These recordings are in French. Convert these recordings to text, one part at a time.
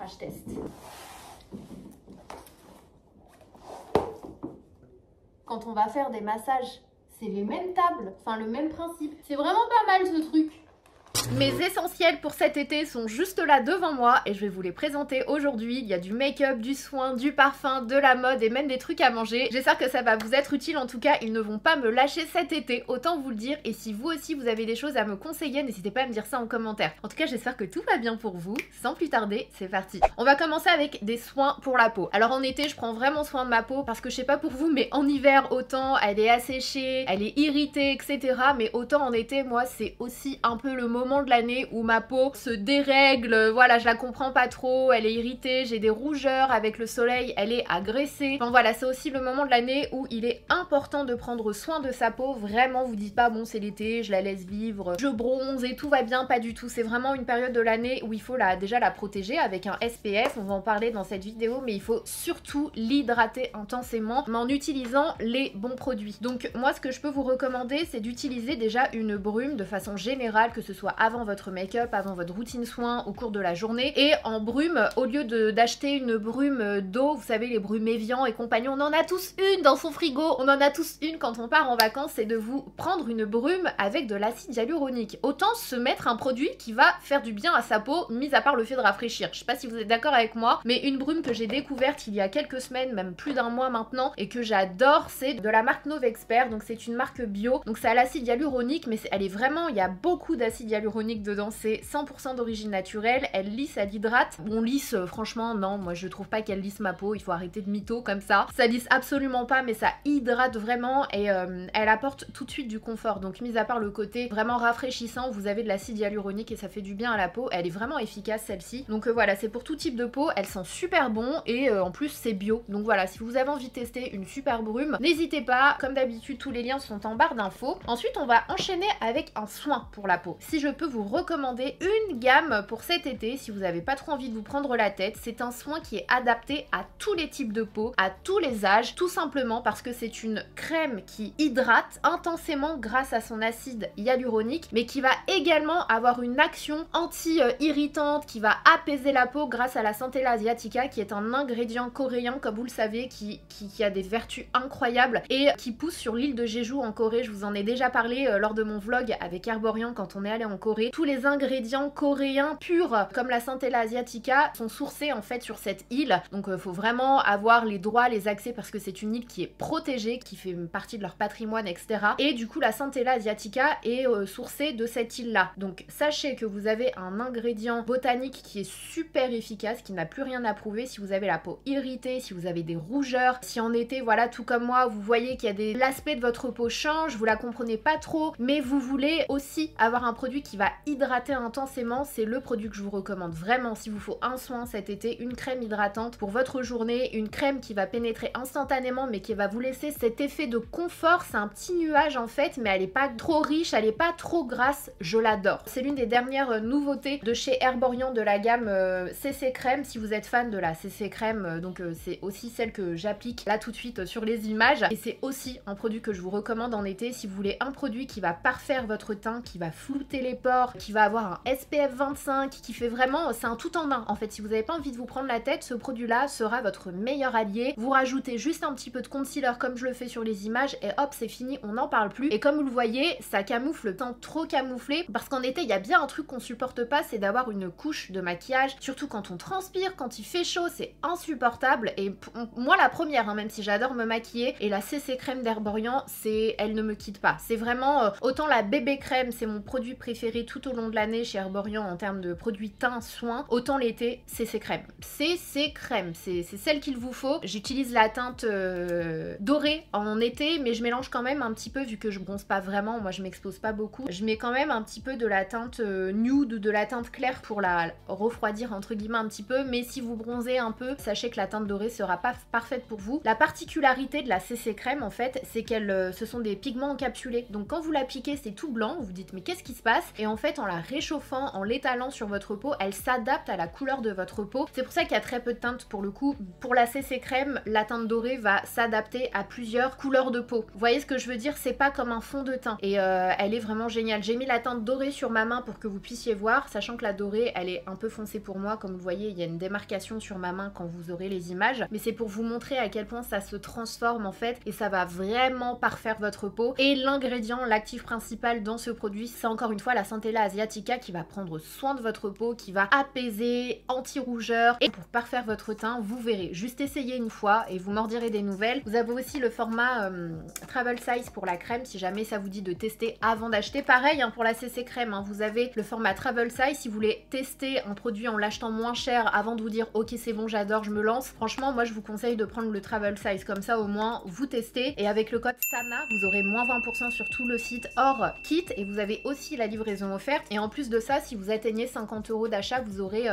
crash test. Quand on va faire des massages, c'est les mêmes tables, enfin le même principe. C'est vraiment pas mal ce truc. Mes essentiels pour cet été sont juste là devant moi et je vais vous les présenter aujourd'hui. Il y a du make-up, du soin, du parfum, de la mode et même des trucs à manger. J'espère que ça va vous être utile. En tout cas, ils ne vont pas me lâcher cet été, autant vous le dire. Et si vous aussi vous avez des choses à me conseiller, n'hésitez pas à me dire ça en commentaire. En tout cas, j'espère que tout va bien pour vous. Sans plus tarder, c'est parti. On va commencer avec des soins pour la peau. Alors en été, je prends vraiment soin de ma peau parce que je sais pas pour vous, mais en hiver, autant elle est asséchée, elle est irritée, etc. Mais autant en été, moi, c'est aussi un peu le moment de l'année où ma peau se dérègle, voilà, je la comprends pas trop, elle est irritée, j'ai des rougeurs avec le soleil, elle est agressée. Enfin voilà, c'est aussi le moment de l'année où il est important de prendre soin de sa peau. Vraiment, vous dites pas bon c'est l'été, je la laisse vivre, je bronze et tout va bien, pas du tout. C'est vraiment une période de l'année où il faut déjà la protéger avec un SPF, on va en parler dans cette vidéo, mais il faut surtout l'hydrater intensément mais en utilisant les bons produits. Donc moi ce que je peux vous recommander, c'est d'utiliser déjà une brume de façon générale, que ce soit avant votre make-up, avant votre routine soin, au cours de la journée. Et en brume, au lieu d'acheter une brume d'eau, vous savez les brumes Evian et compagnie, on en a tous une dans son frigo, on en a tous une quand on part en vacances, c'est de vous prendre une brume avec de l'acide hyaluronique. Autant se mettre un produit qui va faire du bien à sa peau, mis à part le fait de rafraîchir. Je sais pas si vous êtes d'accord avec moi, mais une brume que j'ai découverte il y a quelques semaines, même plus d'un mois maintenant, et que j'adore, c'est de la marque Novexpert, donc c'est une marque bio, donc c'est à l'acide hyaluronique, mais elle est vraiment, il y a beaucoup d'acide hyaluronique dedans, c'est 100% d'origine naturelle, elle lisse, elle hydrate. Bon, lisse, franchement, non, moi je trouve pas qu'elle lisse ma peau, il faut arrêter de mytho comme ça. Ça lisse absolument pas, mais ça hydrate vraiment et elle apporte tout de suite du confort. Donc, mis à part le côté vraiment rafraîchissant, vous avez de l'acide hyaluronique et ça fait du bien à la peau. Elle est vraiment efficace celle-ci. Donc voilà, c'est pour tout type de peau, elle sent super bon et en plus c'est bio. Donc voilà, si vous avez envie de tester une super brume, n'hésitez pas. Comme d'habitude, tous les liens sont en barre d'infos. Ensuite, on va enchaîner avec un soin pour la peau. Si je peux vous recommander une gamme pour cet été, si vous n'avez pas trop envie de vous prendre la tête, c'est un soin qui est adapté à tous les types de peau, à tous les âges, tout simplement parce que c'est une crème qui hydrate intensément grâce à son acide hyaluronique, mais qui va également avoir une action anti-irritante, qui va apaiser la peau grâce à la Centella asiatica, qui est un ingrédient coréen, comme vous le savez, qui a des vertus incroyables et qui pousse sur l'île de Jeju en Corée. Je vous en ai déjà parlé lors de mon vlog avec Herborian quand on est allé en Corée. Tous les ingrédients coréens purs comme la Centella asiatica sont sourcés en fait sur cette île, donc faut vraiment avoir les droits, les accès parce que c'est une île qui est protégée, qui fait partie de leur patrimoine, etc. Et du coup la Centella asiatica est sourcée de cette île là. Donc sachez que vous avez un ingrédient botanique qui est super efficace, qui n'a plus rien à prouver si vous avez la peau irritée, si vous avez des rougeurs, si en été, voilà, tout comme moi, vous voyez qu'il y a l'aspect de votre peau change, vous la comprenez pas trop, mais vous voulez aussi avoir un produit qui va hydrater intensément, c'est le produit que je vous recommande vraiment. S'il vous faut un soin cet été, une crème hydratante pour votre journée, une crème qui va pénétrer instantanément mais qui va vous laisser cet effet de confort. C'est un petit nuage en fait, mais elle est pas trop riche, elle est pas trop grasse, je l'adore. C'est l'une des dernières nouveautés de chez Herborian de la gamme CC Crème. Si vous êtes fan de la CC Crème, donc c'est aussi celle que j'applique là tout de suite sur les images, et c'est aussi un produit que je vous recommande en été si vous voulez un produit qui va parfaire votre teint, qui va flouter les pores, qui va avoir un SPF 25, qui fait vraiment, c'est un tout en un en fait. Si vous n'avez pas envie de vous prendre la tête, ce produit là sera votre meilleur allié. Vous rajoutez juste un petit peu de concealer comme je le fais sur les images et hop, c'est fini, on n'en parle plus. Et comme vous le voyez, ça camoufle le teint trop camouflé, parce qu'en été il y a bien un truc qu'on supporte pas, c'est d'avoir une couche de maquillage, surtout quand on transpire, quand il fait chaud, c'est insupportable. Et moi la première, hein, même si j'adore me maquiller, et la CC Crème d'Herborian, elle ne me quitte pas. C'est vraiment, autant la bébé crème, c'est mon produit préféré tout au long de l'année chez Herborian en termes de produits teint soin, autant l'été, CC Crème. CC Crème, c'est celle qu'il vous faut. J'utilise la teinte dorée en été, mais je mélange quand même un petit peu, vu que je bronze pas vraiment, moi je m'expose pas beaucoup, je mets quand même un petit peu de la teinte nude ou de la teinte claire pour la refroidir entre guillemets un petit peu, mais si vous bronzez un peu, sachez que la teinte dorée sera pas parfaite pour vous. La particularité de la CC Crème en fait, c'est ce sont des pigments encapsulés, donc quand vous l'appliquez c'est tout blanc, vous vous dites mais qu'est-ce qui se passe? Et et en fait en la réchauffant, en l'étalant sur votre peau, elle s'adapte à la couleur de votre peau. C'est pour ça qu'il y a très peu de teintes pour le coup. Pour la CC crème, la teinte dorée va s'adapter à plusieurs couleurs de peau. Vous voyez ce que je veux dire? C'est pas comme un fond de teint et elle est vraiment géniale. J'ai mis la teinte dorée sur ma main pour que vous puissiez voir, sachant que la dorée elle est un peu foncée pour moi, comme vous voyez il y a une démarcation sur ma main quand vous aurez les images, mais c'est pour vous montrer à quel point ça se transforme en fait et ça va vraiment parfaire votre peau. Et l'ingrédient, l'actif principal dans ce produit, c'est encore une fois la Centella asiatica qui va prendre soin de votre peau, qui va apaiser, anti-rougeur et pour parfaire votre teint, vous verrez. Juste essayez une fois et vous m'en direz des nouvelles. Vous avez aussi le format travel size pour la crème si jamais ça vous dit de tester avant d'acheter. Pareil hein, pour la CC crème, hein, vous avez le format travel size si vous voulez tester un produit en l'achetant moins cher avant de vous dire ok c'est bon j'adore je me lance. Franchement moi je vous conseille de prendre le travel size, comme ça au moins vous testez et avec le code SANA vous aurez moins 20% sur tout le site hors kit et vous avez aussi la livraison offerte et en plus de ça si vous atteignez 50 € d'achat vous aurez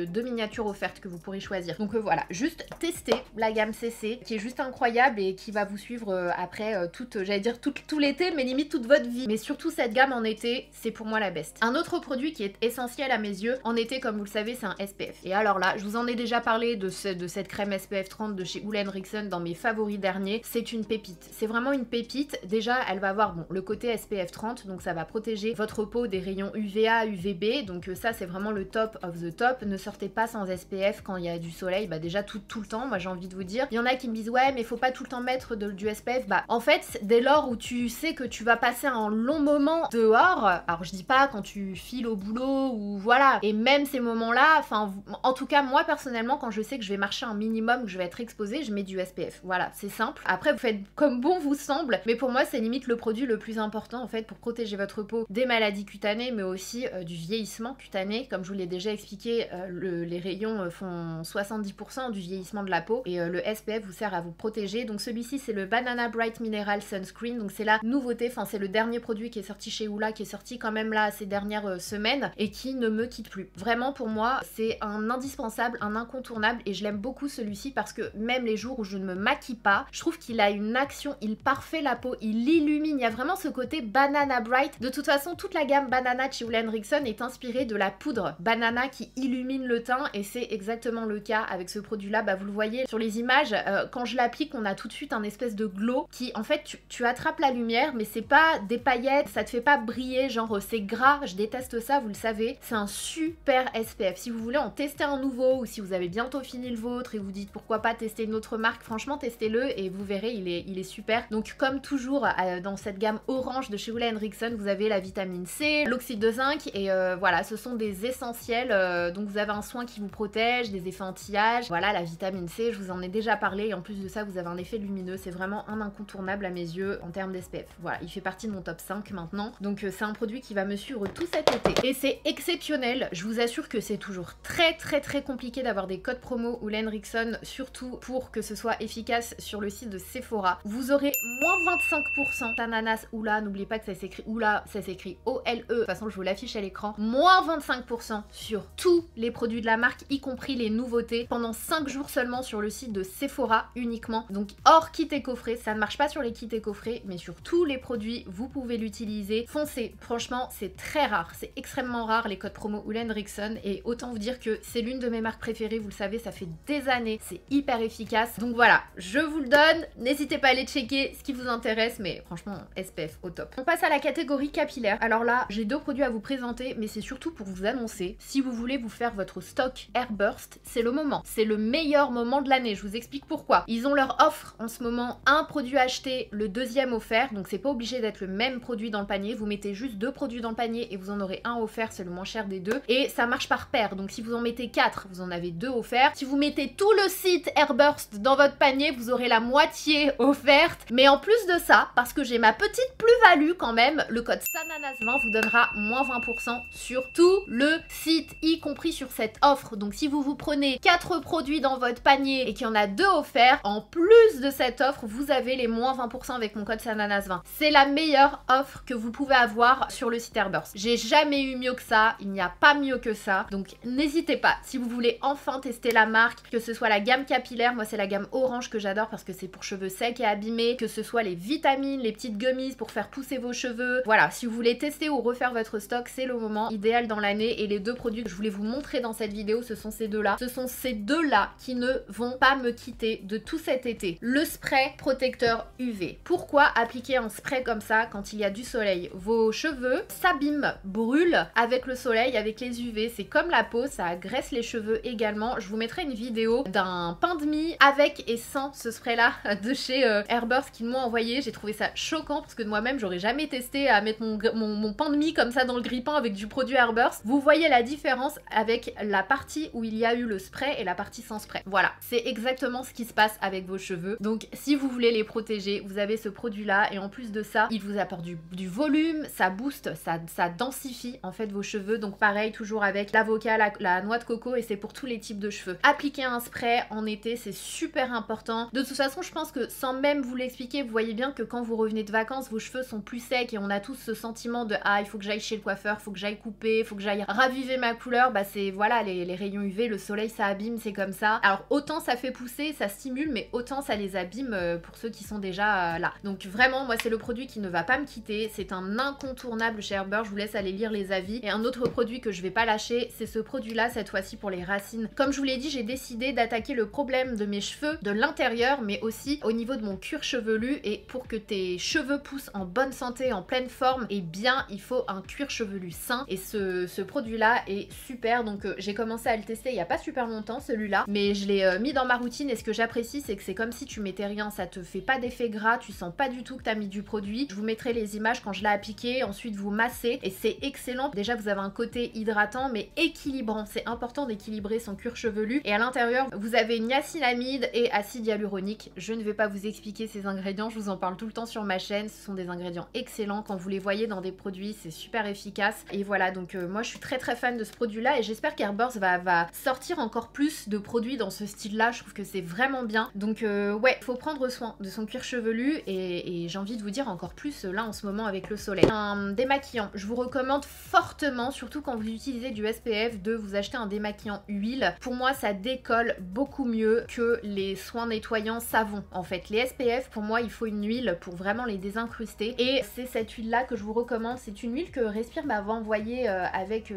2 miniatures offertes que vous pourrez choisir. Donc voilà, juste testez la gamme CC qui est juste incroyable et qui va vous suivre après j'allais dire tout l'été mais limite toute votre vie. Mais surtout cette gamme en été c'est pour moi la best. Un autre produit qui est essentiel à mes yeux en été comme vous le savez c'est un SPF. Et alors là je vous en ai déjà parlé de cette crème SPF 30 de chez Ole Henriksen dans mes favoris derniers. C'est une pépite, c'est vraiment une pépite. Déjà elle va avoir bon, le côté SPF 30 donc ça va protéger votre peau des rayons UVA, UVB donc ça c'est vraiment le top of the top. Ne sortez pas sans SPF quand il y a du soleil, bah déjà tout le temps moi j'ai envie de vous dire. Il y en a qui me disent ouais mais faut pas tout le temps mettre du SPF. Bah en fait dès lors où tu sais que tu vas passer un long moment dehors, alors je dis pas quand tu files au boulot ou voilà, et même ces moments là, enfin en tout cas moi personnellement quand je sais que je vais marcher un minimum, que je vais être exposée, je mets du SPF. Voilà, c'est simple. Après vous faites comme bon vous semble, mais pour moi c'est limite le produit le plus important en fait pour protéger votre peau des maladies cutanées mais aussi du vieillissement cutané. Comme je vous l'ai déjà expliqué, les rayons font 70% du vieillissement de la peau et le SPF vous sert à vous protéger. Donc celui-ci c'est le Banana Bright Mineral Sunscreen, donc c'est la nouveauté, enfin c'est le dernier produit qui est sorti chez Oola, qui est sorti quand même là ces dernières semaines et qui ne me quitte plus. Vraiment pour moi c'est un indispensable, un incontournable et je l'aime beaucoup celui-ci parce que même les jours où je ne me maquille pas, je trouve qu'il a une action, il parfait la peau, il illumine, il y a vraiment ce côté Banana Bright. De toute façon toute la gamme Banana de chez Ole Henriksen est inspirée de la poudre Banana qui illumine le teint et c'est exactement le cas avec ce produit là. Bah vous le voyez sur les images, quand je l'applique on a tout de suite un espèce de glow qui en fait tu attrapes la lumière mais c'est pas des paillettes, ça te fait pas briller genre c'est gras, je déteste ça vous le savez. C'est un super SPF. Si vous voulez en tester un nouveau ou si vous avez bientôt fini le vôtre et vous dites pourquoi pas tester une autre marque, franchement testez-le et vous verrez il est super. Donc comme toujours dans cette gamme orange de chez Ole Henriksen vous avez la vitamine C, l'oxyde de zinc et voilà ce sont des essentiels, donc vous avez un soin qui vous protège, des effets anti-âge, voilà la vitamine C je vous en ai déjà parlé et en plus de ça vous avez un effet lumineux, c'est vraiment un incontournable à mes yeux en termes d'SPF. Voilà, il fait partie de mon top 5 maintenant, donc c'est un produit qui va me suivre tout cet été et c'est exceptionnel. Je vous assure que c'est toujours très compliqué d'avoir des codes promo Ole Henriksen, surtout pour que ce soit efficace sur le site de Sephora. Vous aurez moins 25% ananas Oola, n'oubliez pas que ça s'écrit Oola, ça s'écrit O-L-E, de toute façon je vous l'affiche à l'écran, moins 25% sur tous les produits de la marque, y compris les nouveautés, pendant 5 jours seulement sur le site de Sephora uniquement, donc hors kit et coffret. Ça ne marche pas sur les kits et coffrets mais sur tous les produits vous pouvez l'utiliser. Foncez, franchement c'est très rare, c'est extrêmement rare les codes promo Ole Henriksen et autant vous dire que c'est l'une de mes marques préférées, vous le savez ça fait des années, c'est hyper efficace. Donc voilà, je vous le donne, n'hésitez pas à aller checker ce qui vous intéresse mais franchement SPF au top. On passe à la catégorie capillaire. Alors là j'ai 2 produits à vous présenter mais c'est surtout pour vous annoncer, si vous voulez vous faire votre stock Airburst, c'est le moment, c'est le meilleur moment de l'année. Je vous explique pourquoi. Ils ont leur offre en ce moment, un produit acheté, le deuxième offert, donc c'est pas obligé d'être le même produit dans le panier, vous mettez juste 2 produits dans le panier et vous en aurez un offert, c'est le moins cher des 2 et ça marche par paire, donc si vous en mettez 4 vous en avez 2 offerts. Si vous mettez tout le site Airburst dans votre panier vous aurez la moitié offerte, mais en plus de ça, parce que j'ai ma petite plus-value quand même, le code SANANAS20 vous donnera moins 20% sur tout le site, y compris sur cette offre. Donc si vous prenez 4 produits dans votre panier et qu'il y en a 2 offerts, en plus de cette offre vous avez les moins 20% avec mon code SANANAS20. C'est la meilleure offre que vous pouvez avoir sur le site Airburst. J'ai jamais eu mieux que ça, il n'y a pas mieux que ça, donc n'hésitez pas si vous voulez enfin tester la marque, que ce soit la gamme capillaire, moi c'est la gamme orange que j'adore parce que c'est pour cheveux secs et abîmés, que ce soit les vitamines, les petites gummies pour faire pousser vos cheveux. Voilà, si vous voulez tester ou refaire votre stock, c'est le moment idéal dans l'année. Et les deux produits que je voulais vous montrer dans cette vidéo, ce sont ces deux-là. Ce sont ces deux-là qui ne vont pas me quitter de tout cet été. Le spray protecteur UV. Pourquoi appliquer un spray comme ça quand il y a du soleil? Vos cheveux s'abîment, brûlent avec le soleil, avec les UV. C'est comme la peau, ça agresse les cheveux également. Je vous mettrai une vidéo d'un pain de mie avec et sans ce spray-là de chez Airburst qu'ils m'ont envoyé. J'ai trouvé ça choquant parce que de moi-même, j'aurais jamais testé à mettre mon pain de mie comme ça dans le grille-pain avec du produit Airburst. Vous voyez la différence avec la partie où il y a eu le spray et la partie sans spray. Voilà, c'est exactement ce qui se passe avec vos cheveux. Donc si vous voulez les protéger, vous avez ce produit-là et en plus de ça, il vous apporte du volume, ça booste, ça densifie en fait vos cheveux. Donc pareil, toujours avec l'avocat, la noix de coco et c'est pour tous les types de cheveux. Appliquer un spray en été, c'est super important. De toute façon, je pense que sans même vous l'expliquer, vous voyez bien que quand vous revenez de vacances, vos cheveux sont plus secs et on a tous ce sentiment de ah, il faut que j'aille chez le coiffeur, il faut que j'aille couper, il faut que j'aille raviver ma couleur. Bah c'est voilà, les rayons UV, le soleil ça abîme, c'est comme ça. Alors autant ça fait pousser, ça stimule, mais autant ça les abîme pour ceux qui sont déjà là. Donc vraiment, moi c'est le produit qui ne va pas me quitter, c'est un incontournable chez Airburst, je vous laisse aller lire les avis. Et un autre produit que je vais pas lâcher, c'est ce produit là, cette fois-ci pour les racines. Comme je vous l'ai dit, j'ai décidé d'attaquer le problème de mes cheveux de l'intérieur, mais aussi au niveau de mon cuir chevelu. Et pour que tes cheveux poussent en bonne santé, en pleine forme, et bien il faut un cuir chevelu sain. Et ce produit là est super, donc j'ai commencé à le tester il y a pas super longtemps celui-là, mais je l'ai mis dans ma routine et ce que j'apprécie c'est que c'est comme si tu mettais rien, ça te fait pas d'effet gras, tu sens pas du tout que tu as mis du produit. Je vous mettrai les images quand je l'ai appliqué, ensuite vous massez et c'est excellent. Déjà vous avez un côté hydratant mais équilibrant, c'est important d'équilibrer son cuir chevelu. Et à l'intérieur vous avez niacinamide et acide hyaluronique. Je ne vais pas vous expliquer ces ingrédients, je vous en parle tout le temps sur ma chaîne, ce sont des ingrédients excellents, quand vous les voyez dans des produits c'est super efficace. Et voilà, donc moi je suis très fan de ce produit là et j'espère qu'Airburst va sortir encore plus de produits dans ce style là, je trouve que c'est vraiment bien. Donc ouais, faut prendre soin de son cuir chevelu et j'ai envie de vous dire encore plus là en ce moment avec le soleil. Un démaquillant, je vous recommande fortement, surtout quand vous utilisez du SPF, de vous acheter un démaquillant huile. Pour moi ça décolle beaucoup mieux que les soins nettoyants savon. En fait les SPF, pour moi il faut une huile pour vraiment les désincruster et c'est cette huile là que je vous recommande. C'est une huile que Respire m'avait envoyée avec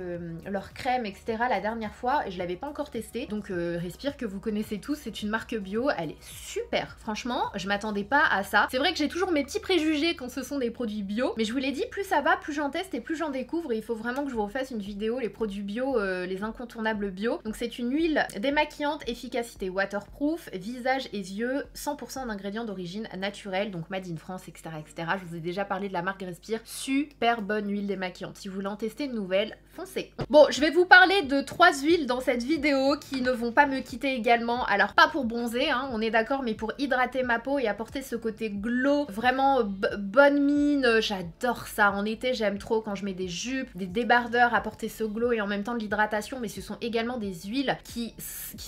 leur crème etc la dernière fois et je l'avais pas encore testée. Donc Respire que vous connaissez tous, c'est une marque bio, elle est super. Franchement je m'attendais pas à ça. C'est vrai que j'ai toujours mes petits préjugés quand ce sont des produits bio, mais je vous l'ai dit, plus ça va, plus j'en teste et plus j'en découvre et il faut vraiment que je vous refasse une vidéo les produits bio, les incontournables bio. Donc c'est une huile démaquillante, efficacité waterproof, visage et yeux, 100% d'ingrédients d'origine naturelle, donc made in France etc. Je vous ai déjà parlé de la marque Respire, super bonne huile démaquillante. Si vous voulez en tester une nouvelle, foncez. Bon, je vais vous parler de 3 huiles dans cette vidéo qui ne vont pas me quitter également. Alors pas pour bronzer, hein, on est d'accord, mais pour hydrater ma peau et apporter ce côté glow, vraiment bonne mine, j'adore ça. En été j'aime trop quand je mets des jupes, des débardeurs, apporter ce glow et en même temps de l'hydratation, mais ce sont également des huiles qui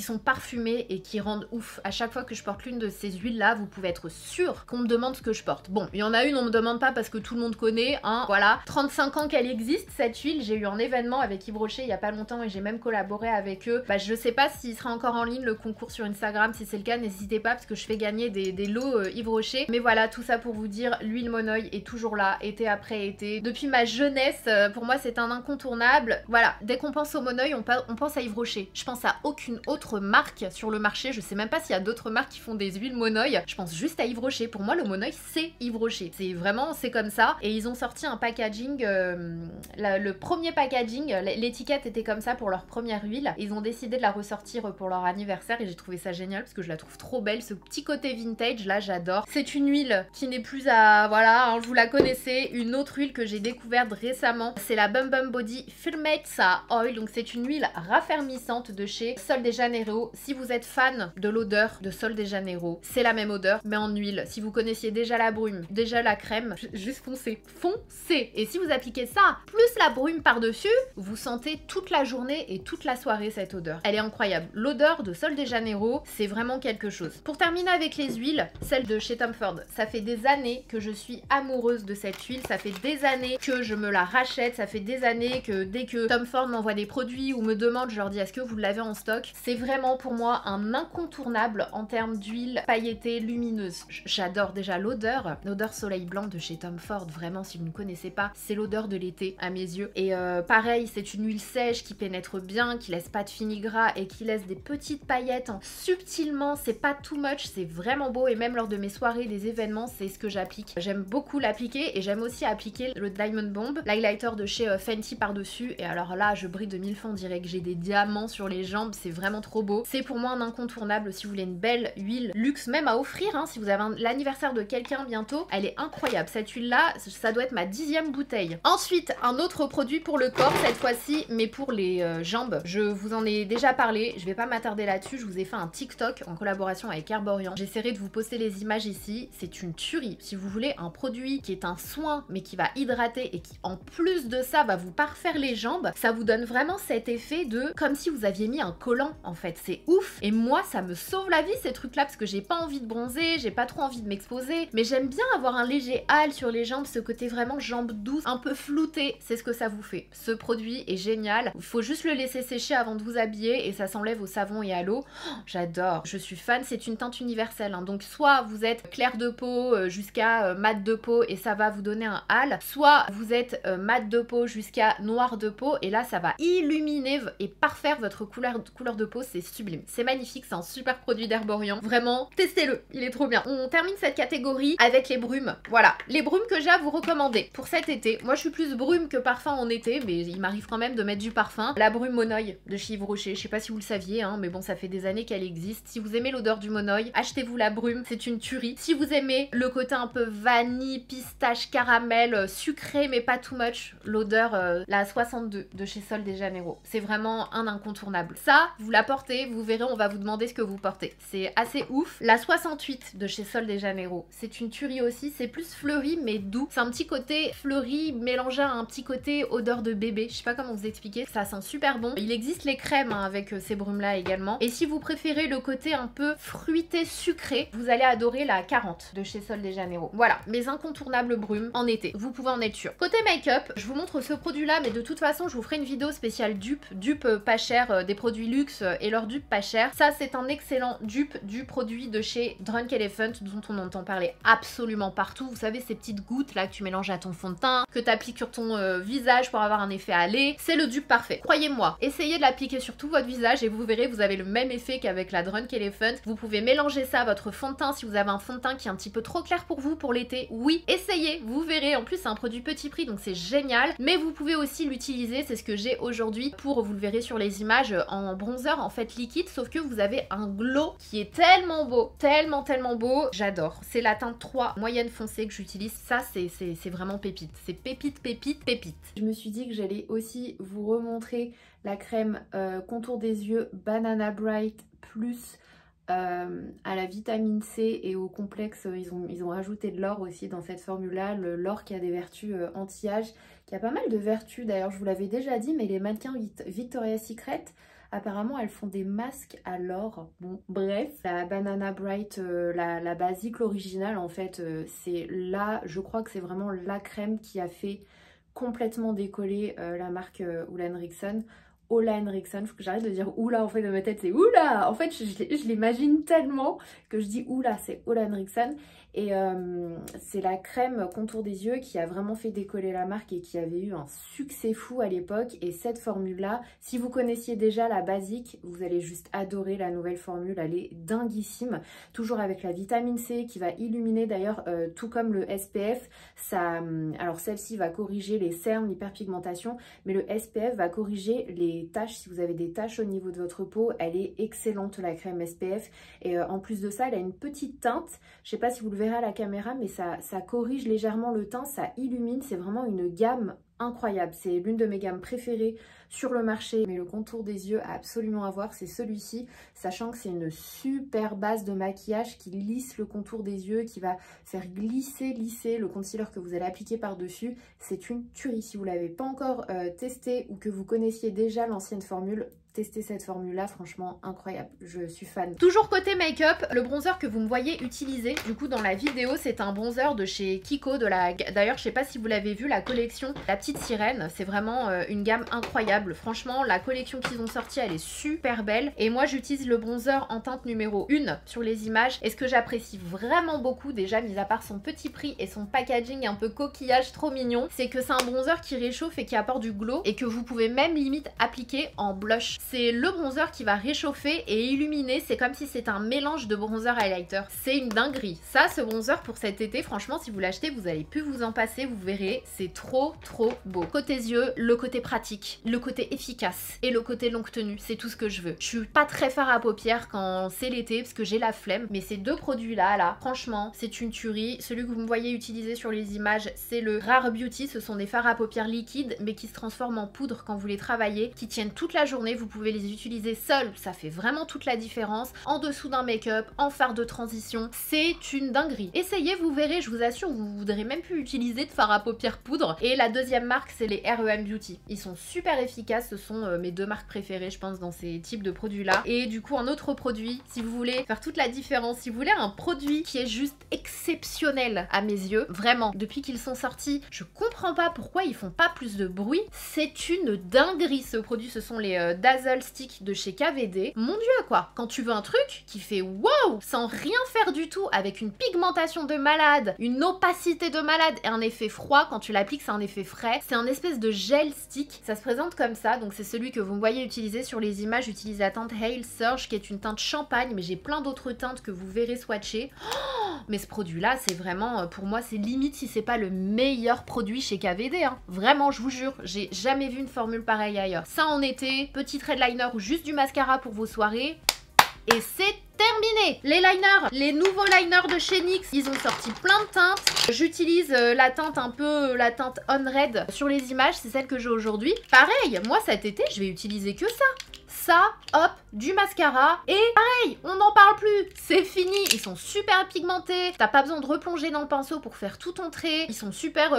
sont parfumées et qui rendent ouf. À chaque fois que je porte l'une de ces huiles là, vous pouvez être sûr qu'on me demande ce que je porte. Bon, il y en a une on me demande pas parce que tout le monde connaît, hein, voilà. 35 ans qu'elle existe cette huile, j'ai eu un événement avec Yves Rocher il y a pas longtemps et j'ai même collaboré avec eux. Bah je sais pas s'il sera encore en ligne le concours sur Instagram, si c'est le cas n'hésitez pas parce que je fais gagner des lots Yves Rocher. Mais voilà, tout ça pour vous dire, l'huile Monoï est toujours là, été après été. Depuis ma jeunesse, pour moi c'est un incontournable. Voilà, dès qu'on pense au Monoï, on pense à Yves Rocher. Je pense à aucune autre marque sur le marché, je sais même pas s'il y a d'autres marques qui font des huiles Monoï. Je pense juste à Yves Rocher. Pour moi le Monoï c'est Yves Rocher. C'est vraiment, c'est comme ça. Et ils ont sorti un packaging, le premier packaging, l'étiquette était comme ça pour leur première huile. Ils ont décidé de la ressortir pour leur anniversaire et j'ai trouvé ça génial parce que je la trouve trop belle, ce petit côté vintage là j'adore. C'est une huile qui n'est plus à, voilà, hein, vous la connaissez. Une autre huile que j'ai découverte récemment, c'est la Bum Bum Body Firmeza Oil, donc c'est une huile raffermissante de chez Sol de Janeiro. Si vous êtes fan de l'odeur de Sol de Janeiro, c'est la même odeur mais en huile. Si vous connaissiez déjà la brume, déjà la crème, juste foncez, foncez. Et si vous appliquez ça, plus la brume par-dessus, vous sentez toute la journée et toute la soirée cette odeur. Elle est incroyable. L'odeur de Sol de Janeiro, c'est vraiment quelque chose. Pour terminer avec les huiles, celle de chez Tom Ford, ça fait des années que je suis amoureuse de cette huile, ça fait des années que je me la rachète, ça fait des années que dès que Tom Ford m'envoie des produits ou me demande, je leur dis est-ce que vous l'avez en stock. C'est vraiment pour moi un incontournable en termes d'huile pailletée, lumineuse. J'adore déjà l'odeur soleil blanc de chez Tom Ford, vraiment si vous ne connaissez pas, là, c'est l'odeur de l'été à mes yeux. Et pareil, c'est une huile sèche qui pénètre bien, qui laisse pas de fini gras et qui laisse des petites paillettes subtilement. C'est pas too much, c'est vraiment beau. Et même lors de mes soirées, des événements, c'est ce que j'applique. J'aime beaucoup l'appliquer et j'aime aussi appliquer le Diamond Bomb, l'highlighter de chez Fenty par-dessus. Et alors là, je brille de mille feux, on dirait que j'ai des diamants sur les jambes, c'est vraiment trop beau. C'est pour moi un incontournable si vous voulez une belle huile luxe, même à offrir, hein, si vous avez l'anniversaire de quelqu'un bientôt. Elle est incroyable, cette huile là, ça doit être ma 10e bouteille. Ensuite, un autre produit pour le corps cette fois-ci, mais pour les jambes. Je vous en ai déjà parlé, je vais pas m'attarder là-dessus, je vous ai fait un TikTok en collaboration avec Herborian. J'essaierai de vous poster les images ici, c'est une tuerie. Si vous voulez un produit qui est un soin mais qui va hydrater et qui en plus de ça va vous parfaire les jambes, ça vous donne vraiment cet effet de comme si vous aviez mis un collant en fait, c'est ouf. Et moi ça me sauve la vie ces trucs là parce que j'ai pas envie de bronzer, j'ai pas trop envie de m'exposer, mais j'aime bien avoir un léger hâle sur les jambes, ce côté vraiment jambes douces, un peu floutées, c'est ce que ça vous fait. Ce produit est génial, il faut juste le laisser sécher avant de vous habiller et ça s'enlève au savon et à l'eau. Oh, j'adore, je suis fan, c'est une teinte universelle, hein. Donc soit vous êtes clair de peau jusqu'à mat de peau et ça va vous donner un hâle, soit vous êtes mat de peau jusqu'à noir de peau et là ça va illuminer et parfaire votre couleur de peau, c'est sublime, c'est magnifique, c'est un super produit d'Herborian, vraiment testez-le, il est trop bien. On termine cette catégorie avec les brumes. Voilà, les brumes que j'ai à vous recommander pour cet été. Moi je suis plus brume que parfum en été, mais il m'arrive quand même de mettre du parfum. La brume Monoï de chez Yves Rocher, je sais pas si vous le saviez, hein, mais bon ça fait des années qu'elle existe. Si vous aimez l'odeur du Monoï, achetez-vous la brume, c'est une tuerie. Si vous aimez le côté un peu vanille, pistache, caramel, sucré mais pas too much, l'odeur la 62 de chez Sol de Janeiro, c'est vraiment un incontournable. Ça, vous la portez, vous verrez, on va vous demander ce que vous portez. C'est assez ouf. La 68 de chez Sol de Janeiro, c'est une tuerie aussi, c'est plus fleuri mais doux. C'est un petit côté fleuri mélangé à un petit côté odeur de bébé, je sais pas comment vous expliquer, ça sent super bon. Il existe les crèmes hein, avec ces brumes là également. Et si vous préférez le côté un peu fruité sucré, vous allez adorer la 40 de chez Sol de Janeiro. Voilà, mes incontournables brumes en été, vous pouvez en être sûr. Côté make-up, je vous montre ce produit là, mais de toute façon je vous ferai une vidéo spéciale dupe pas cher, des produits luxe et leurs dupes pas chères. Ça c'est un excellent dupe du produit de chez Drunk Elephant dont on entend parler absolument partout. Vous savez ces petites gouttes là que tu mélanges à ton fond de teint, que tu appliques sur ton visage pour avoir un effet à lait, c'est le dupe parfait. Croyez-moi, essayez de l'appliquer sur tout votre visage et vous verrez, vous avez le même effet qu'avec la Drunk Elephant. Vous pouvez mélanger ça à votre fond de teint si vous avez un fond de teint qui est un petit peu trop clair pour vous pour l'été. Oui, essayez, vous verrez. En plus c'est un produit petit prix donc c'est génial, mais vous pouvez aussi l'utiliser, c'est ce que j'ai aujourd'hui pour, vous le verrez sur les images, en bronzer en fait liquide, sauf que vous avez un glow qui est tellement beau, tellement beau, j'adore. C'est la teinte 3 moyenne foncée que j'utilise, ça c'est vraiment pépite, c'est pépite. Je me suis dit que j'allais aussi vous remontrer la crème contour des yeux Banana Bright Plus à la vitamine C et au complexe, ils ont rajouté de l'or aussi dans cette formule là, l'or qui a des vertus anti-âge, qui a pas mal de vertus d'ailleurs, je vous l'avais déjà dit, mais les mannequins Victoria's Secret apparemment elles font des masques à l'or. Bon bref, la Banana Bright, la basique, l'original en fait, c'est là, je crois que c'est vraiment la crème qui a fait complètement décoller la marque Ole Henriksen. Ole Henriksen, faut que j'arrête de dire oula en fait dans ma tête, c'est oula. En fait je l'imagine tellement que je dis oula, c'est Ole Henriksen. Et c'est la crème contour des yeux qui a vraiment fait décoller la marque et qui avait eu un succès fou à l'époque. Et cette formule là, si vous connaissiez déjà la basique, vous allez juste adorer la nouvelle formule, elle est dinguissime. Toujours avec la vitamine C qui va illuminer d'ailleurs, tout comme le SPF. Ça, alors celle-ci va corriger les cernes, l'hyperpigmentation, mais le SPF va corriger les taches. Si vous avez des taches au niveau de votre peau, elle est excellente la crème SPF. Et en plus de ça, elle a une petite teinte, je sais pas si vous le verrez à la caméra, mais ça corrige légèrement le teint, ça illumine, c'est vraiment une gamme incroyable, c'est l'une de mes gammes préférées sur le marché, mais le contour des yeux à absolument avoir, c'est celui-ci, sachant que c'est une super base de maquillage qui lisse le contour des yeux, qui va faire lisser le concealer que vous allez appliquer par-dessus. C'est une tuerie. Si vous ne l'avez pas encore testé ou que vous connaissiez déjà l'ancienne formule, tester cette formule là, franchement incroyable, je suis fan. Toujours côté make-up, le bronzer que vous me voyez utiliser du coup dans la vidéo, c'est un bronzer de chez Kiko, d'ailleurs je sais pas si vous l'avez vu, la collection La Petite Sirène, c'est vraiment une gamme incroyable. incroyable. Franchement, la collection qu'ils ont sortie, elle est super belle. Et moi, j'utilise le bronzer en teinte numéro 1 sur les images. Et ce que j'apprécie vraiment beaucoup, déjà, mis à part son petit prix et son packaging un peu coquillage trop mignon, c'est que c'est un bronzer qui réchauffe et qui apporte du glow et que vous pouvez même limite appliquer en blush. C'est le bronzer qui va réchauffer et illuminer. C'est comme si c'était un mélange de bronzer highlighter. C'est une dinguerie. Ça, ce bronzer pour cet été, franchement, si vous l'achetez, vous allez plus vous en passer. Vous verrez, c'est trop beau. Côté yeux, le côté pratique, le côté efficace et le côté longue tenue, c'est tout ce que je veux. Je suis pas très fard à paupières quand c'est l'été parce que j'ai la flemme, mais ces deux produits là, franchement, c'est une tuerie. Celui que vous me voyez utiliser sur les images, c'est le Rare Beauty. Ce sont des fards à paupières liquides, mais qui se transforment en poudre quand vous les travaillez, qui tiennent toute la journée. Vous pouvez les utiliser seuls, ça fait vraiment toute la différence. En dessous d'un make-up, en fard de transition, c'est une dinguerie. Essayez, vous verrez, je vous assure, vous voudrez même plus utiliser de fard à paupières poudre. Et la deuxième marque, c'est les REM Beauty. Ils sont super efficaces, ce sont mes deux marques préférées, je pense, dans ces types de produits-là. Et du coup, un autre produit, si vous voulez faire toute la différence, si vous voulez un produit qui est juste exceptionnel à mes yeux, vraiment, depuis qu'ils sont sortis, je comprends pas pourquoi ils font pas plus de bruit. C'est une dinguerie, ce produit. Ce sont les Dazzle Stick de chez KVD. Mon dieu, quoi. Quand tu veux un truc qui fait wow, sans rien faire du tout, avec une pigmentation de malade, une opacité de malade et un effet froid, quand tu l'appliques, c'est un effet frais. C'est un espèce de gel stick. Ça se présente comme ça, donc c'est celui que vous me voyez utiliser sur les images. J'utilise la teinte Hail Surge, qui est une teinte champagne, mais j'ai plein d'autres teintes que vous verrez swatcher. Oh, mais ce produit-là, c'est vraiment, pour moi, c'est limite si c'est pas le meilleur produit chez KVD. Hein. Vraiment, je vous jure, j'ai jamais vu une formule pareille ailleurs. Ça en été, petit trait de liner ou juste du mascara pour vos soirées. Et c'est terminé. Les liners, les nouveaux liners de chez NYX, ils ont sorti plein de teintes. J'utilise la teinte un peu, la teinte On Red sur les images, c'est celle que j'ai aujourd'hui. Pareil, moi cet été, je vais utiliser que ça. Ça, hop, du mascara et pareil, on n'en parle plus, c'est fini. Ils sont super pigmentés, t'as pas besoin de replonger dans le pinceau pour faire tout ton trait. Ils sont super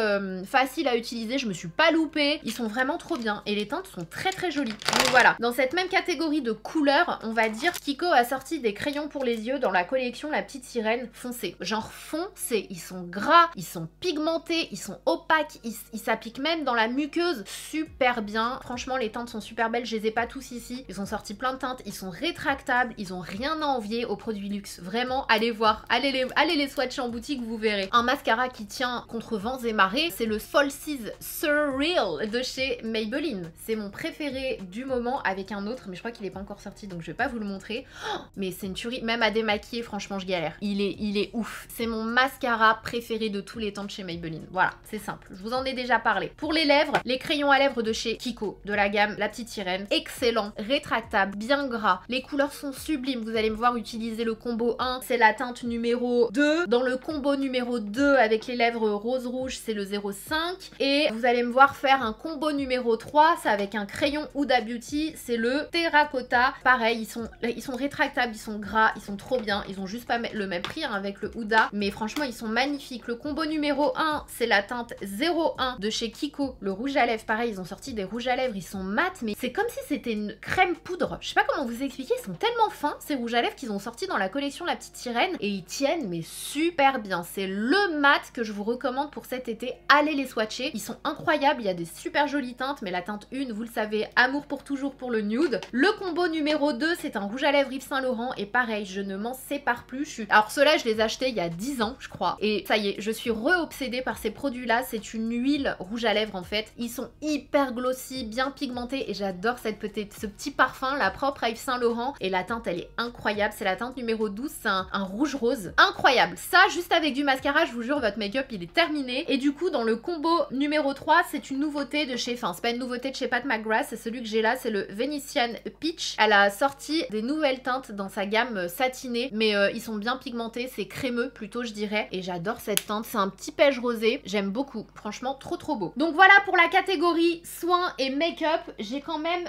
faciles à utiliser, je me suis pas loupée. Ils sont vraiment trop bien et les teintes sont très jolies. Donc voilà, dans cette même catégorie de couleurs, on va dire Kiko a sorti des crayons pour les yeux dans la collection La Petite Sirène foncé. Genre foncé, ils sont gras, ils sont pigmentés, ils sont opaques, ils s'appliquent même dans la muqueuse super bien. Franchement, les teintes sont super belles, je les ai pas tous ici. Ils ont sorti plein de teintes, ils sont rétractables, ils ont rien à envier aux produits luxe. Vraiment, allez voir, allez les swatcher en boutique, vous verrez. Un mascara qui tient contre vents et marées, c'est le Falsies Surreal de chez Maybelline. C'est mon préféré du moment avec un autre, mais je crois qu'il est pas encore sorti, donc je vais pas vous le montrer. Oh, mais c'est une tuerie, même à démaquiller, franchement, je galère. Il est ouf. C'est mon mascara préféré de tous les temps de chez Maybelline. Voilà, c'est simple. Je vous en ai déjà parlé. Pour les lèvres, les crayons à lèvres de chez Kiko, de la gamme La Petite Sirène. Excellent, rétractable, bien gras. Les couleurs sont sublimes. Vous allez me voir utiliser le combo 1, c'est la teinte numéro 2. Dans le combo numéro 2 avec les lèvres rose-rouge, c'est le 05. Et vous allez me voir faire un combo numéro 3, c'est avec un crayon Huda Beauty, c'est le terracotta. Pareil, ils sont rétractables, ils sont gras, ils sont trop bien. Ils ont juste pas le même prix hein, avec le Huda, mais franchement, ils sont magnifiques. Le combo numéro 1, c'est la teinte 01 de chez Kiko, le rouge à lèvres. Pareil, ils ont sorti des rouges à lèvres, ils sont mat, mais c'est comme si c'était une crème poudre. Je sais pas comment vous expliquer, ils sont tellement fins ces rouges à lèvres qu'ils ont sorti dans la collection La Petite Sirène et ils tiennent mais super bien. C'est le mat que je vous recommande pour cet été. Allez les swatcher, ils sont incroyables. Il y a des super jolies teintes, mais la teinte 1, vous le savez, amour pour toujours pour le nude. Le combo numéro 2, c'est un rouge à lèvres Yves Saint Laurent et pareil, je ne m'en sépare plus. Alors ceux-là, je les ai achetés il y a 10 ans, je crois. Et ça y est, je suis re-obsédée par ces produits-là. C'est une huile rouge à lèvres en fait. Ils sont hyper glossy, bien pigmentés et j'adore ce petit parfum, la propre à Yves Saint Laurent. Et la teinte, elle est incroyable. C'est la teinte numéro 12, c'est un rouge rose. Incroyable. Ça, juste avec du mascara, je vous jure, votre make-up, il est terminé. Et du coup, dans le combo numéro 3, c'est une nouveauté de chez... Enfin, c'est pas une nouveauté de chez Pat McGrath, c'est celui que j'ai là, c'est le Venetian Peach. Elle a sorti des nouvelles teintes dans sa gamme satinée, mais ils sont bien pigmentés, c'est crémeux plutôt, je dirais. Et j'adore cette teinte, c'est un petit beige rosé. J'aime beaucoup. Franchement, trop beau. Donc voilà pour la catégorie soins et make-up. J'ai quand même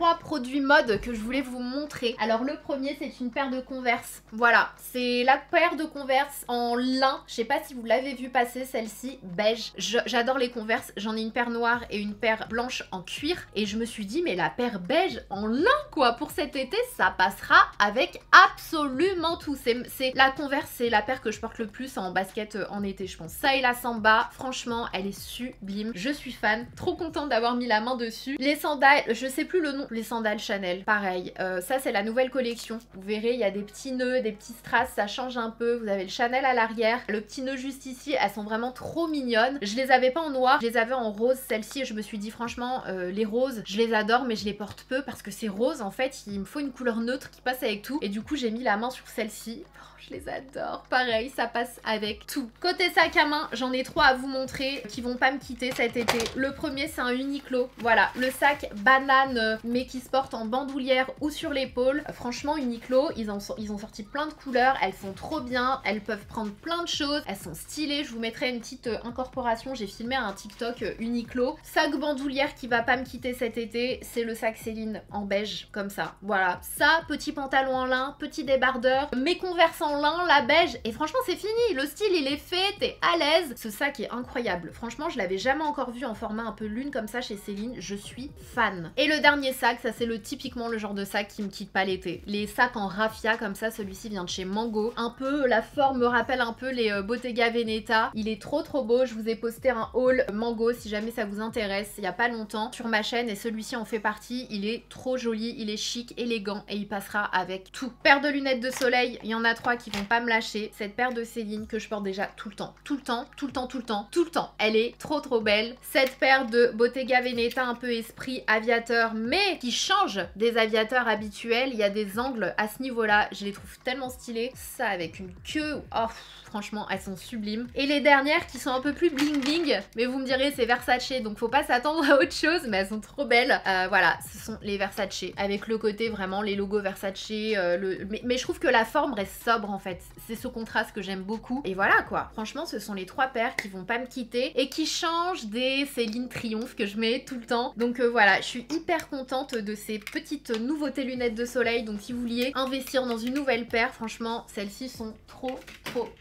2-3 produits produits mode que je voulais vous montrer. Alors le premier, c'est une paire de Converse. Voilà, c'est la paire de Converse en lin. Je sais pas si vous l'avez vu passer, celle-ci, beige. J'adore les Converse, j'en ai une paire noire et une paire blanche en cuir. Et je me suis dit, mais la paire beige en lin, quoi, pour cet été, ça passera avec absolument tout. C'est la Converse, c'est la paire que je porte le plus en basket en été, je pense. Ça et la Samba, franchement, elle est sublime. Je suis fan, trop contente d'avoir mis la main dessus. Les sandales, je sais plus le nom, les sandales Chanel, pareil. Ça, c'est la nouvelle collection. Vous verrez, il y a des petits nœuds, des petits strass, ça change un peu. Vous avez le Chanel à l'arrière, le petit nœud juste ici, elles sont vraiment trop mignonnes. Je les avais pas en noir, je les avais en rose, celle-ci, et je me suis dit, franchement, les roses, je les adore, mais je les porte peu parce que ces roses, en fait, il me faut une couleur neutre qui passe avec tout. Et du coup, j'ai mis la main sur celle-ci. Je les adore, pareil, ça passe avec tout. Côté sac à main, j'en ai 3 à vous montrer qui vont pas me quitter cet été. Le premier, c'est un Uniqlo. Voilà, le sac banane, mais qui se porte en bandoulière ou sur l'épaule. Franchement, Uniqlo, ils ont sorti plein de couleurs. Elles sont trop bien, elles peuvent prendre plein de choses. Elles sont stylées. Je vous mettrai une petite incorporation. J'ai filmé un TikTok Uniqlo. Sac bandoulière qui va pas me quitter cet été, c'est le sac Céline en beige, comme ça. Voilà, ça, petit pantalon en lin, petit débardeur, mes Converse en lin, la beige, et franchement c'est fini, le style il est fait, t'es à l'aise. Ce sac est incroyable, franchement je l'avais jamais encore vu en format un peu lune comme ça chez Céline, je suis fan. Et le dernier sac, ça c'est typiquement le genre de sac qui me quitte pas l'été. Les sacs en raffia comme ça, celui-ci vient de chez Mango, un peu, la forme me rappelle un peu les Bottega Veneta, il est trop beau. Je vous ai posté un haul Mango si jamais ça vous intéresse, il y a pas longtemps sur ma chaîne, et celui-ci en fait partie. Il est trop joli, il est chic, élégant, et il passera avec tout. Paire de lunettes de soleil, il y en a 3 qui vont pas me lâcher. Cette paire de Céline que je porte déjà tout le temps, tout le temps, tout le temps, tout le temps, tout le temps. Elle est trop belle. Cette paire de Bottega Veneta un peu esprit aviateur, mais qui change des aviateurs habituels. Il y a des angles à ce niveau-là, je les trouve tellement stylés. Ça avec une queue, oh franchement elles sont sublimes. Et les dernières qui sont un peu plus bling bling, mais vous me direz c'est Versace, donc faut pas s'attendre à autre chose, mais elles sont trop belles. Voilà, ce sont les Versace, avec le côté vraiment les logos Versace, mais je trouve que la forme reste sobre en fait. C'est ce contraste que j'aime beaucoup. Et voilà quoi, franchement ce sont les 3 paires qui vont pas me quitter et qui changent des Céline Triomphe que je mets tout le temps. Donc voilà, je suis hyper contente de ces petites nouveautés lunettes de soleil. Donc si vous vouliez investir dans une nouvelle paire, franchement celles-ci sont trop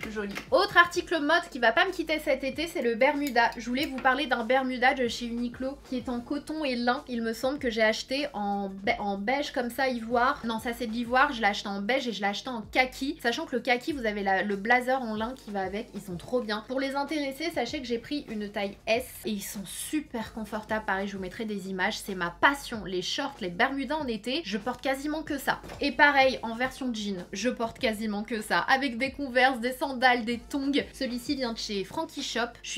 jolies. Autre article mode qui va pas me quitter cet été, c'est le Bermuda. Je voulais vous parler d'un Bermuda de chez Uniqlo qui est en coton et lin. Il me semble que j'ai acheté en beige comme ça, ivoire. Non, ça c'est de l'ivoire, je l'ai acheté en beige et je l'ai acheté en kaki. Sachant que le kaki, vous avez le blazer en lin qui va avec, ils sont trop bien. Pour les intéresser, sachez que j'ai pris une taille S et ils sont super confortables. Pareil, je vous mettrai des images, c'est ma passion. Les shorts, les Bermudas en été, je porte quasiment que ça. Et pareil, en version jean, je porte quasiment que ça. Avec des Converse, des sandales, des tongs. Celui-ci vient de chez Frankie Shop. Je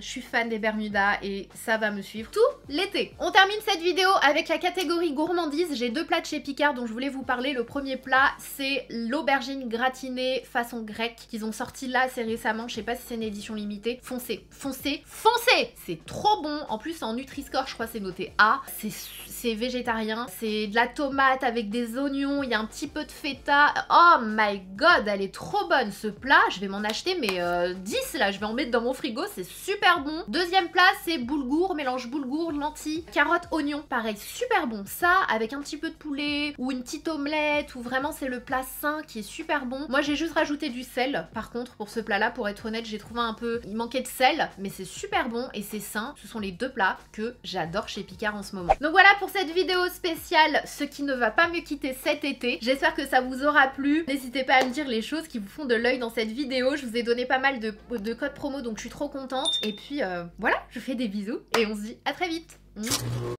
suis fan des Bermudas et ça va me suivre tout l'été. On termine cette vidéo avec la catégorie gourmandise. J'ai 2 plats de chez Picard dont je voulais vous parler. Le premier plat, c'est l'aubergine gratinée façon grecque qu'ils ont sorti là assez récemment. Je sais pas si c'est une édition limitée. Foncez, foncez, foncez! C'est trop bon. En plus, en Nutri-Score, je crois c'est noté A. C'est végétarien. C'est de la tomate avec des oignons. Il y a un petit peu de feta. Oh my god, elle est trop bonne ce plat. Je vais m'en acheter mais 10 là. Je vais en mettre dans mon frigo. C'est super bon. Deuxième plat, c'est boulgour. Mélange boulgour, lentilles, carottes, oignons. Pareil, super bon. Ça, avec un petit peu de poulet ou une petite omelette, ou vraiment c'est le plat sain qui est super bon. Moi, j'ai juste rajouté du sel. Par contre, pour ce plat-là, pour être honnête, j'ai trouvé un peu... Il manquait de sel, mais c'est super bon et c'est sain. Ce sont les 2 plats que j'adore chez Picard en ce moment. Donc voilà pour cette vidéo spéciale, ce qui ne va pas me quitter cet été. J'espère que ça vous aura plu. N'hésitez pas à me dire les choses qui vous font de l'œil dans cette vidéo. Je vous ai donné pas mal de codes promo, donc je suis trop contente. Et puis voilà, je vous fais des bisous et on se dit à très vite.